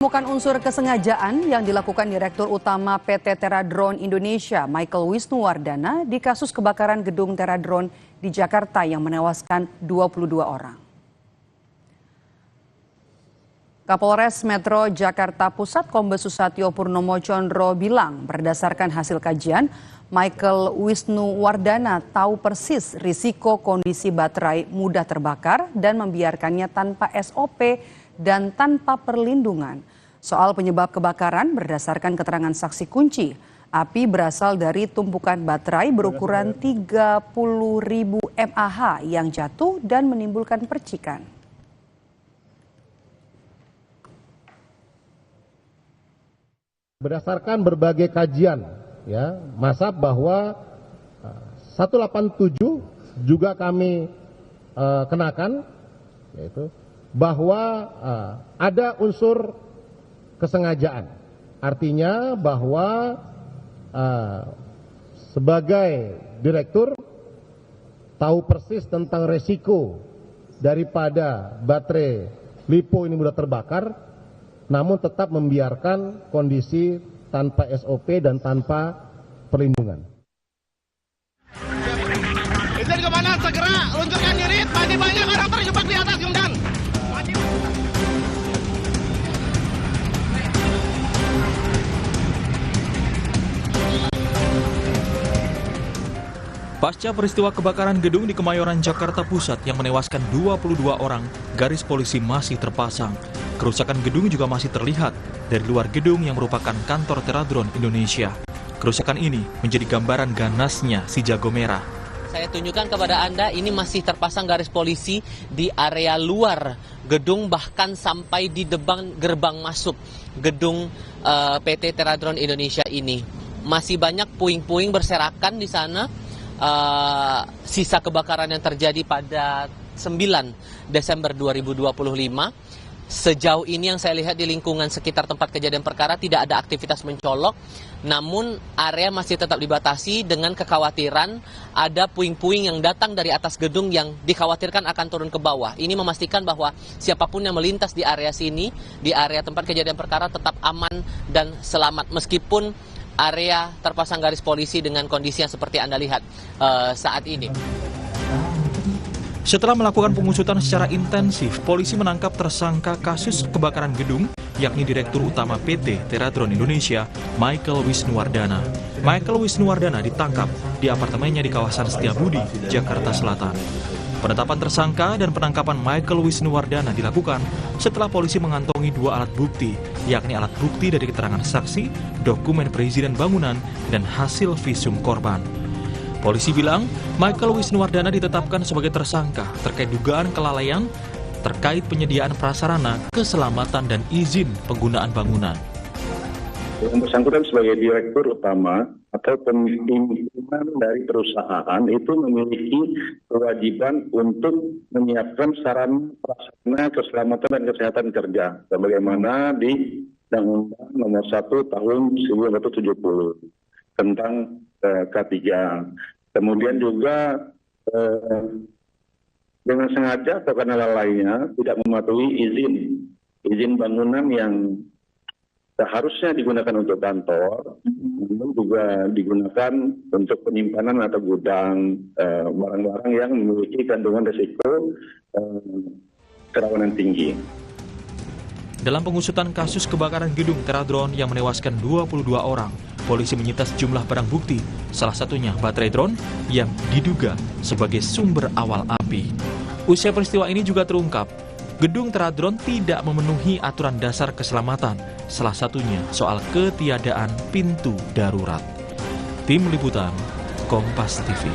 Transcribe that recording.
Menemukan unsur kesengajaan yang dilakukan Direktur Utama PT Teradron Indonesia, Michael Wisnuwardana, di kasus kebakaran gedung Teradron di Jakarta yang menewaskan 22 orang. Kapolres Metro Jakarta Pusat Kombes Susatyo Purnomo Condro bilang, berdasarkan hasil kajian, Michael Wisnuwardana tahu persis risiko kondisi baterai mudah terbakar dan membiarkannya tanpa SOP dan tanpa perlindungan. Soal penyebab kebakaran berdasarkan keterangan saksi kunci, api berasal dari tumpukan baterai berukuran 30.000 mAh yang jatuh dan menimbulkan percikan. Berdasarkan berbagai kajian, masa bahwa 187 juga kami kenakan, yaitu bahwa ada unsur kesengajaan. Artinya bahwa sebagai direktur tahu persis tentang resiko daripada baterai LiPo ini mudah terbakar, namun tetap membiarkan kondisi tanpa SOP dan tanpa perlindungan. Izin kemana? Segera luncurkan diri, masih banyak orang terjebak di atas gunung. Pasca peristiwa kebakaran gedung di Kemayoran, Jakarta Pusat yang menewaskan 22 orang, garis polisi masih terpasang. Kerusakan gedung juga masih terlihat dari luar gedung yang merupakan kantor Teradron Indonesia. Kerusakan ini menjadi gambaran ganasnya si jago merah. Saya tunjukkan kepada Anda, ini masih terpasang garis polisi di area luar gedung, bahkan sampai di depan gerbang masuk gedung PT Teradron Indonesia ini. Masih banyak puing-puing berserakan di sana. Sisa kebakaran yang terjadi pada 9 Desember 2025. Sejauh ini yang saya lihat di lingkungan sekitar tempat kejadian perkara tidak ada aktivitas mencolok, namun area masih tetap dibatasi dengan kekhawatiran ada puing-puing yang datang dari atas gedung yang dikhawatirkan akan turun ke bawah. Ini memastikan bahwa siapapun yang melintas di area sini, di area tempat kejadian perkara tetap aman dan selamat, meskipun area terpasang garis polisi dengan kondisi yang seperti Anda lihat saat ini. Setelah melakukan pengusutan secara intensif, polisi menangkap tersangka kasus kebakaran gedung, yakni Direktur Utama PT Teradron Indonesia, Michael Wisnuwardana. Michael Wisnuwardana ditangkap di apartemennya di kawasan Setiabudi, Jakarta Selatan. Penetapan tersangka dan penangkapan Michael Wisnuwardana dilakukan setelah polisi mengantongi 2 alat bukti, yakni alat bukti dari keterangan saksi, dokumen perizinan bangunan, dan hasil visum korban. Polisi bilang, Michael Wisnuwardana ditetapkan sebagai tersangka terkait dugaan kelalaian terkait penyediaan prasarana, keselamatan, dan izin penggunaan bangunan. Yang bersangkutan sebagai direktur utama atau pimpinan dari perusahaan itu memiliki kewajiban untuk menyiapkan sarana prasarana keselamatan dan kesehatan kerja, sebagaimana di Undang-Undang Nomor 1 Tahun 1970 tentang K3. Kemudian juga dengan sengaja atau karena lalainya tidak mematuhi izin bangunan yang seharusnya digunakan untuk kantor, namun juga digunakan untuk penyimpanan atau gudang barang-barang yang memiliki kandungan risiko kerawanan tinggi. Dalam pengusutan kasus kebakaran gedung Teradron yang menewaskan 22 orang, polisi menyita sejumlah barang bukti, salah satunya baterai drone yang diduga sebagai sumber awal api. Usai peristiwa ini juga terungkap, gedung Teradron tidak memenuhi aturan dasar keselamatan, salah satunya soal ketiadaan pintu darurat. Tim Liputan, Kompas TV.